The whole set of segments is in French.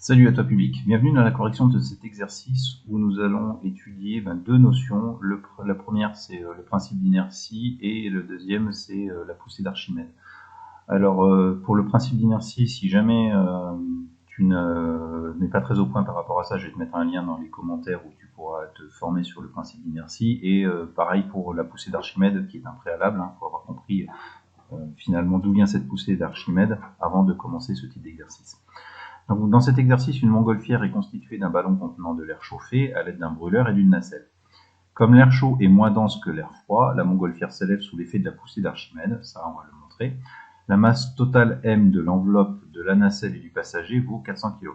Salut à toi public, bienvenue dans la correction de cet exercice où nous allons étudier deux notions. La première c'est le principe d'inertie et le deuxième c'est la poussée d'Archimède. Alors pour le principe d'inertie, si jamais tu n'es pas très au point par rapport à ça, je vais te mettre un lien dans les commentaires où tu pourras te former sur le principe d'inertie. Et pareil pour la poussée d'Archimède qui est un préalable, il faut avoir compris finalement d'où vient cette poussée d'Archimède avant de commencer ce type d'exercice. Donc, dans cet exercice, une montgolfière est constituée d'un ballon contenant de l'air chauffé à l'aide d'un brûleur et d'une nacelle. Comme l'air chaud est moins dense que l'air froid, la montgolfière s'élève sous l'effet de la poussée d'Archimède, ça on va le montrer. La masse totale M de l'enveloppe de la nacelle et du passager vaut 400 kg.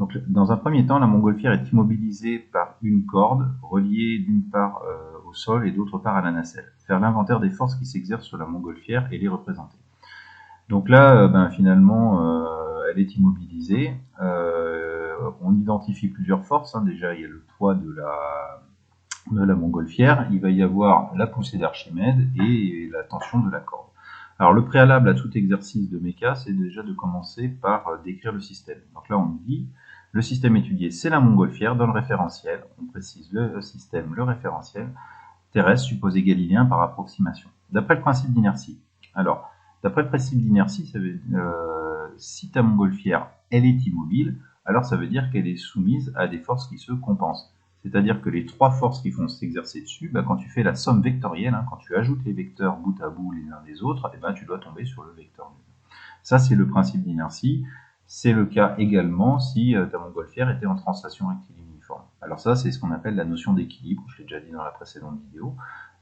Donc, dans un premier temps, la montgolfière est immobilisée par une corde reliée d'une part au sol et d'autre part à la nacelle. Faire l'inventaire des forces qui s'exercent sur la montgolfière et les représenter. Donc là, finalement, elle est immobilisée. On identifie plusieurs forces. Déjà, il y a le poids de la montgolfière. Il va y avoir la poussée d'Archimède et la tension de la corde. Alors, le préalable à tout exercice de méca, c'est déjà de commencer par décrire le système. Donc là, on dit, le système étudié, c'est la montgolfière dans le référentiel. On précise le système, le référentiel terrestre supposé galiléen par approximation. D'après le principe d'inertie. Alors, d'après le principe d'inertie, si ta montgolfière elle est immobile, alors ça veut dire qu'elle est soumise à des forces qui se compensent. C'est-à-dire que les trois forces qui vont s'exercer dessus, quand tu fais la somme vectorielle, quand tu ajoutes les vecteurs bout à bout les uns des autres, tu dois tomber sur le vecteur nul. Ça, c'est le principe d'inertie. C'est le cas également si ta montgolfière était en translation rectiligne uniforme. Alors ça, c'est ce qu'on appelle la notion d'équilibre. Je l'ai déjà dit dans la précédente vidéo.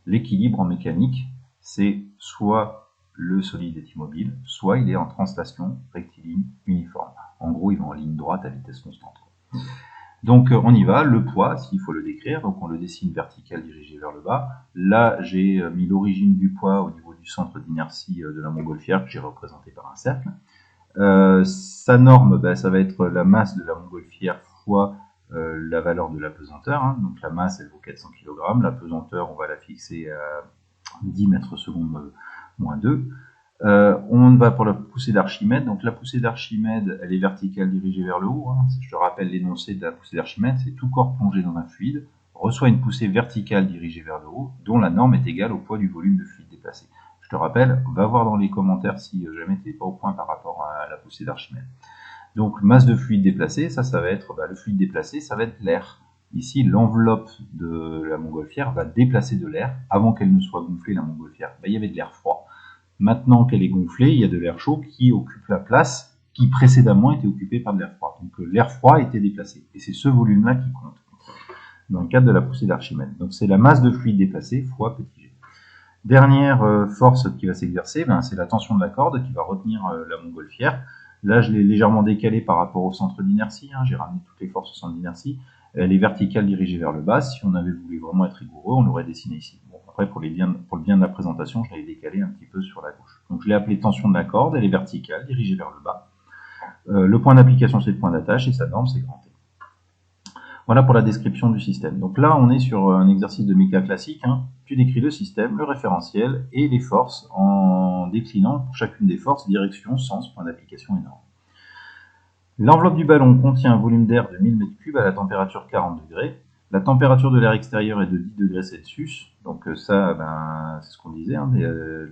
L'équilibre en mécanique, c'est soit le solide est immobile, soit il est en translation rectiligne uniforme. En gros, il va en ligne droite à vitesse constante. Donc on y va, le poids, s'il faut le décrire, donc on le dessine vertical dirigé vers le bas. Là, j'ai mis l'origine du poids au niveau du centre d'inertie de la montgolfière que j'ai représenté par un cercle. Sa norme, ça va être la masse de la montgolfière fois la valeur de la pesanteur. Donc la masse, elle vaut 400 kg. La pesanteur, on va la fixer à 10 mètres secondes moins 2. On va pour la poussée d'Archimède. Donc la poussée d'Archimède, elle est verticale dirigée vers le haut. Je te rappelle l'énoncé de la poussée d'Archimède, c'est tout corps plongé dans un fluide reçoit une poussée verticale dirigée vers le haut, dont la norme est égale au poids du volume de fluide déplacé. Je te rappelle, va voir dans les commentaires si jamais tu n'es pas au point par rapport à la poussée d'Archimède. Donc masse de fluide déplacé, ça va être le fluide déplacé, ça va être l'air. Ici, l'enveloppe de la montgolfière va déplacer de l'air. Avant qu'elle ne soit gonflée, la montgolfière, il y avait de l'air froid. Maintenant qu'elle est gonflée, il y a de l'air chaud qui occupe la place qui précédemment était occupée par de l'air froid. Donc l'air froid était déplacé. Et c'est ce volume-là qui compte dans le cadre de la poussée d'Archimède. Donc c'est la masse de fluide déplacée fois petit g. Dernière force qui va s'exercer, c'est la tension de la corde qui va retenir la montgolfière. Là, je l'ai légèrement décalée par rapport au centre d'inertie. J'ai ramené toutes les forces au centre d'inertie. Elle est verticale dirigée vers le bas. Si on avait voulu vraiment être rigoureux, on l'aurait dessiné ici. Bon, après, pour le bien de la présentation, je l'ai décalé un petit peu sur la gauche. Donc je l'ai appelée tension de la corde. Elle est verticale, dirigée vers le bas. Le point d'application, c'est le point d'attache et sa norme, c'est grand T. Voilà pour la description du système. Donc là, on est sur un exercice de méca classique. Tu décris le système, le référentiel et les forces en déclinant pour chacune des forces direction, sens, point d'application et norme. L'enveloppe du ballon contient un volume d'air de 1000 m3 à la température 40 degrés. La température de l'air extérieur est de 10 degrés Celsius. Donc ça, c'est ce qu'on disait.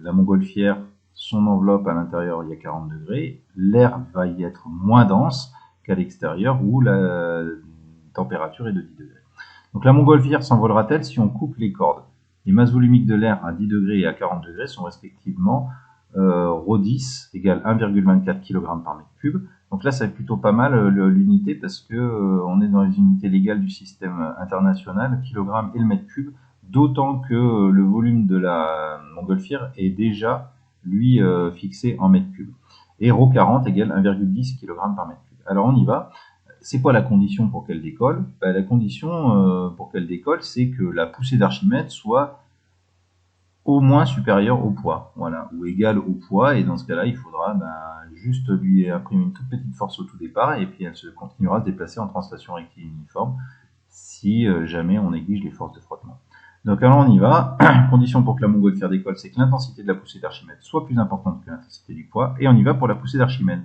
La montgolfière, son enveloppe à l'intérieur, il y a 40 degrés. L'air va y être moins dense qu'à l'extérieur où la température est de 10 degrés. Donc la montgolfière s'envolera-t-elle si on coupe les cordes? Les masses volumiques de l'air à 10 degrés et à 40 degrés sont respectivement ρ10 égale 1,24 kg par mètre cube. Donc là, c'est plutôt pas mal l'unité parce que on est dans les unités légales du système international, le kilogramme et le mètre cube, d'autant que le volume de la montgolfière est déjà, lui, fixé en mètre cube. Et ρ40 égale 1,10 kg par mètre cube. Alors on y va. C'est quoi la condition pour qu'elle décolle? La condition pour qu'elle décolle, c'est que la poussée d'Archimède soit au moins supérieure au poids, voilà, ou égale au poids, et dans ce cas-là, il faudra juste lui imprimer une toute petite force au tout départ, et puis elle se continuera à se déplacer en translation rectiligne uniforme, si jamais on néglige les forces de frottement. Donc alors on y va, condition pour que la montgolfière décolle, c'est que l'intensité de la poussée d'Archimède soit plus importante que l'intensité du poids, et on y va pour la poussée d'Archimède.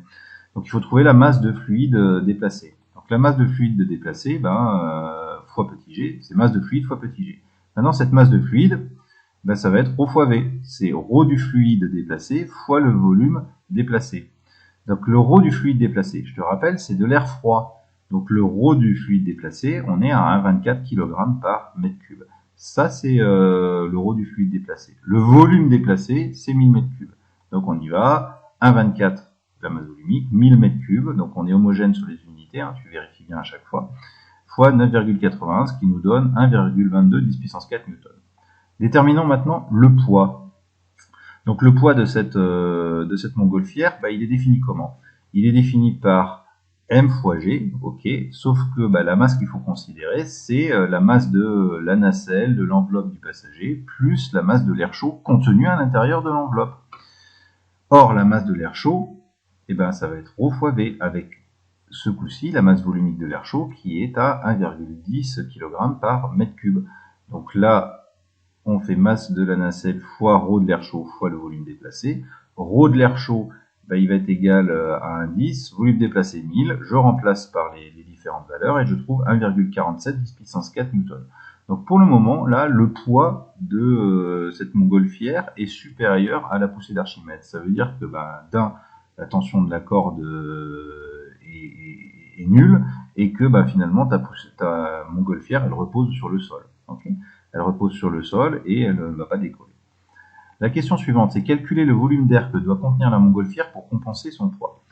Donc il faut trouver la masse de fluide déplacée. Donc la masse de fluide déplacée, fois petit g, c'est masse de fluide fois petit g. Maintenant cette masse de fluide, ça va être ρ fois v. C'est ρ du fluide déplacé fois le volume déplacé. Donc le ρ du fluide déplacé, je te rappelle, c'est de l'air froid. Donc le ρ du fluide déplacé, on est à 1,24 kg par mètre cube. Ça, c'est le ρ du fluide déplacé. Le volume déplacé, c'est 1000 mètres cubes. Donc on y va, 1,24 la masse volumique, 1000 mètres cubes, donc on est homogène sur les unités, hein, tu vérifies bien à chaque fois, fois 9,81, ce qui nous donne 1,22 10 puissance 4 newton. Déterminons maintenant le poids. Donc le poids de cette montgolfière, il est défini comment? Il est défini par m fois g, ok, sauf que la masse qu'il faut considérer, c'est la masse de la nacelle, de l'enveloppe du passager, plus la masse de l'air chaud contenu à l'intérieur de l'enveloppe. Or, la masse de l'air chaud, ça va être ρ fois v, avec ce coup-ci la masse volumique de l'air chaud qui est à 1,10 kg par mètre cube. Donc là, on fait masse de la nacelle fois ρ de l'air chaud fois le volume déplacé. ρ de l'air chaud, il va être égal à 1,10, volume déplacé 1000, je remplace par les différentes valeurs et je trouve 1,47 10 puissance 4 newton. Donc pour le moment, là, le poids de cette montgolfière est supérieur à la poussée d'Archimède. Ça veut dire que la tension de la corde est nulle et que finalement ta montgolfière elle repose sur le sol. Okay, elle repose sur le sol et elle ne va pas décoller. La question suivante, c'est calculer le volume d'air que doit contenir la montgolfière pour compenser son poids.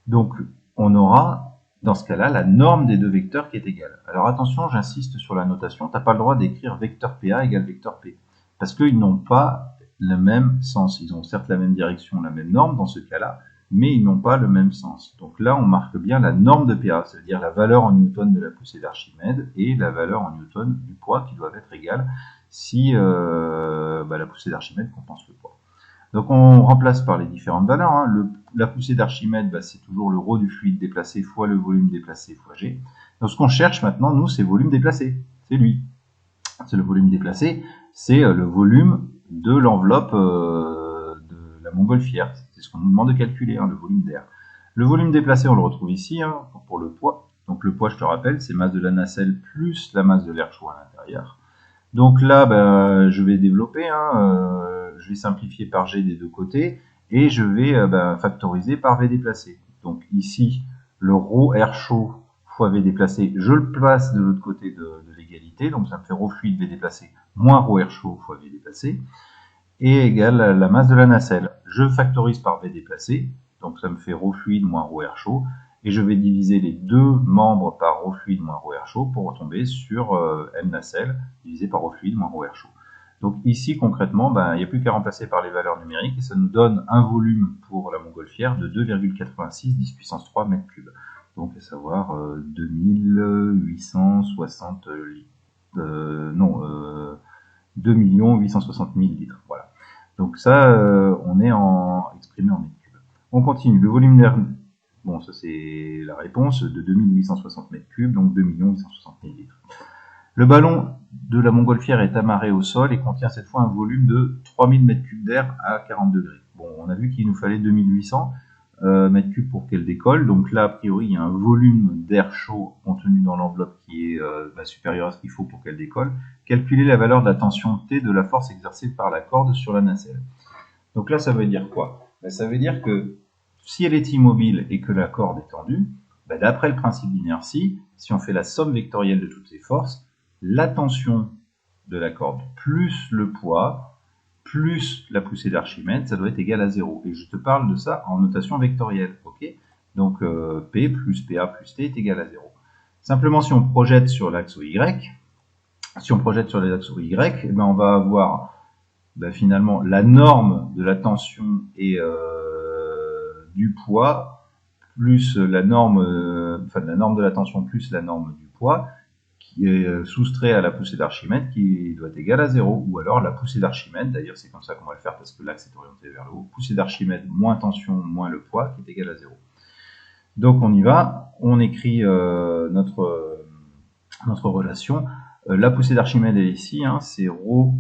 Donc on aura dans ce cas-là la norme des deux vecteurs qui est égale. Alors attention, j'insiste sur la notation, tu n'as pas le droit d'écrire vecteur PA égale vecteur P, parce qu'ils n'ont pas le même sens. Ils ont certes la même direction, la même norme dans ce cas-là, mais ils n'ont pas le même sens. Donc là, on marque bien la norme de PA, c'est-à-dire la valeur en newton de la poussée d'Archimède et la valeur en newton du poids qui doivent être égales si la poussée d'Archimède compense le poids. Donc on remplace par les différentes valeurs. Hein. La poussée d'Archimède, c'est toujours le ρ du fluide déplacé fois le volume déplacé fois g. Donc ce qu'on cherche maintenant, nous, c'est volume déplacé. C'est lui. C'est le volume déplacé. C'est le volume de l'enveloppe de la montgolfière. C'est ce qu'on nous demande de calculer, le volume d'air. Le volume déplacé, on le retrouve ici pour le poids. Donc le poids, je te rappelle, c'est masse de la nacelle plus la masse de l'air chaud à l'intérieur. Donc là, je vais développer, je vais simplifier par G des deux côtés, et je vais factoriser par V déplacé. Donc ici, le ρ air chaud fois V déplacé, je le place de l'autre côté de l'égalité, donc ça me fait ρ fluide V déplacé moins ρ air chaud fois V déplacé, et égale la masse de la nacelle. Je factorise par V déplacé, donc ça me fait ρ fluide moins ρ air chaud, et je vais diviser les deux membres par ρ fluide moins ρ air chaud pour retomber sur m nacelle divisé par ρ fluide moins ρ air chaud. Donc ici concrètement, il n'y a plus qu'à remplacer par les valeurs numériques et ça nous donne un volume pour la montgolfière de 2,86 10 puissance 3 mètres cubes. Donc à savoir 2860 litres. 2 860 000 litres. Voilà. Donc ça, on est exprimé en mètres cubes. On continue. Le volume d'air. Bon, ça c'est la réponse de 2860 mètres cubes, donc 2 860 000 litres. Le ballon de la montgolfière est amarré au sol et contient cette fois un volume de 3000 mètres cubes d'air à 40 degrés. Bon, on a vu qu'il nous fallait 2800 mètres cubes pour qu'elle décolle, donc là, a priori, il y a un volume d'air chaud contenu dans l'enveloppe qui est supérieur à ce qu'il faut pour qu'elle décolle. Calculer la valeur de la tension T de la force exercée par la corde sur la nacelle. Donc là, ça veut dire quoi? Ça veut dire que si elle est immobile et que la corde est tendue, d'après le principe d'inertie, si on fait la somme vectorielle de toutes ces forces, la tension de la corde plus le poids plus la poussée d'Archimède, ça doit être égal à 0. Et je te parle de ça en notation vectorielle. Okay, donc P plus PA plus T est égal à 0. Simplement, si on projette sur l'axe Y, on va avoir finalement la norme de la tension et du poids plus la norme, la norme de la tension plus la norme du poids qui est soustrait à la poussée d'Archimède qui doit être égale à 0, ou alors la poussée d'Archimède, d'ailleurs c'est comme ça qu'on va le faire parce que l'axe est orienté vers le haut, poussée d'Archimède moins tension moins le poids qui est égal à 0. Donc on y va, on écrit notre relation. La poussée d'Archimède est ici, c'est ρ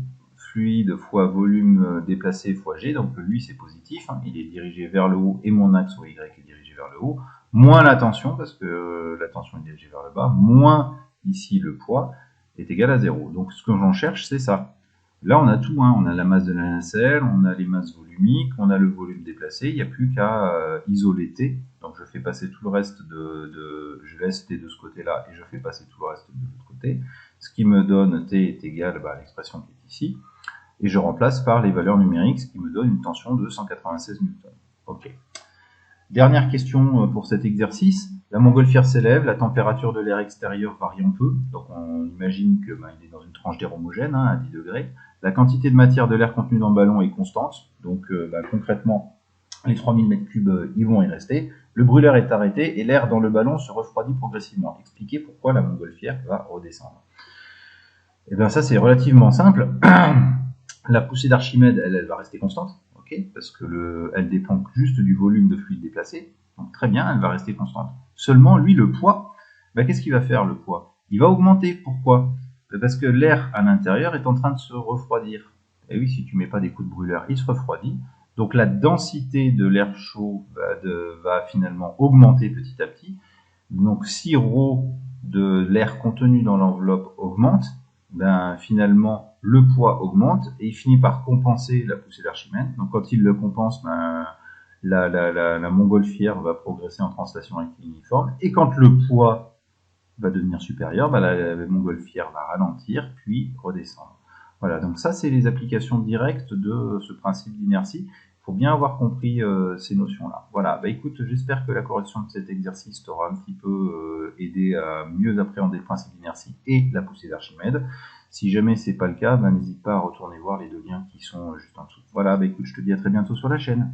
fluide fois volume déplacé fois G, donc lui c'est positif, hein, il est dirigé vers le haut et mon axe OY est dirigé vers le haut, moins la tension, parce que la tension est dirigée vers le bas, moins ici le poids est égal à 0. Donc ce que j'en cherche, c'est ça. Là, on a tout, hein. On a la masse de la nacelle, on a les masses volumiques, on a le volume déplacé, il n'y a plus qu'à isoler T. Donc je fais passer tout le reste je laisse T de ce côté-là et je fais passer tout le reste de l'autre côté. Ce qui me donne T est égal à l'expression qui est ici. Et je remplace par les valeurs numériques, ce qui me donne une tension de 196 newtons. Ok. Dernière question pour cet exercice. La montgolfière s'élève, la température de l'air extérieur varie un peu. Donc on imagine qu'il est dans une tranche d'air homogène, hein, à 10 degrés. La quantité de matière de l'air contenu dans le ballon est constante. Donc concrètement, les 3000 m3, ils vont y rester. Le brûleur est arrêté et l'air dans le ballon se refroidit progressivement. Expliquez pourquoi la montgolfière va redescendre. Et bien ça, c'est relativement simple. La poussée d'Archimède, elle va rester constante, okay, parce que elle dépend juste du volume de fluide déplacé. Donc très bien, elle va rester constante. Seulement, lui, le poids, qu'est-ce qu'il va faire, le poids? Il va augmenter. Pourquoi? Parce que l'air à l'intérieur est en train de se refroidir. Et oui, si tu mets pas des coups de brûleur, il se refroidit. Donc la densité de l'air chaud va finalement augmenter petit à petit. Donc si ρ de l'air contenu dans l'enveloppe augmente, finalement le poids augmente et il finit par compenser la poussée d'Archimède. Donc quand il le compense, la montgolfière va progresser en translation uniforme, et quand le poids va devenir supérieur, la montgolfière va ralentir puis redescendre. Voilà, donc ça c'est les applications directes de ce principe d'inertie. Il faut bien avoir compris ces notions-là. Voilà, écoute, j'espère que la correction de cet exercice t'aura un petit peu aidé à mieux appréhender le principe d'inertie et la poussée d'Archimède. Si jamais c'est pas le cas, n'hésite pas à retourner voir les deux liens qui sont juste en dessous. Voilà, écoute, je te dis à très bientôt sur la chaîne.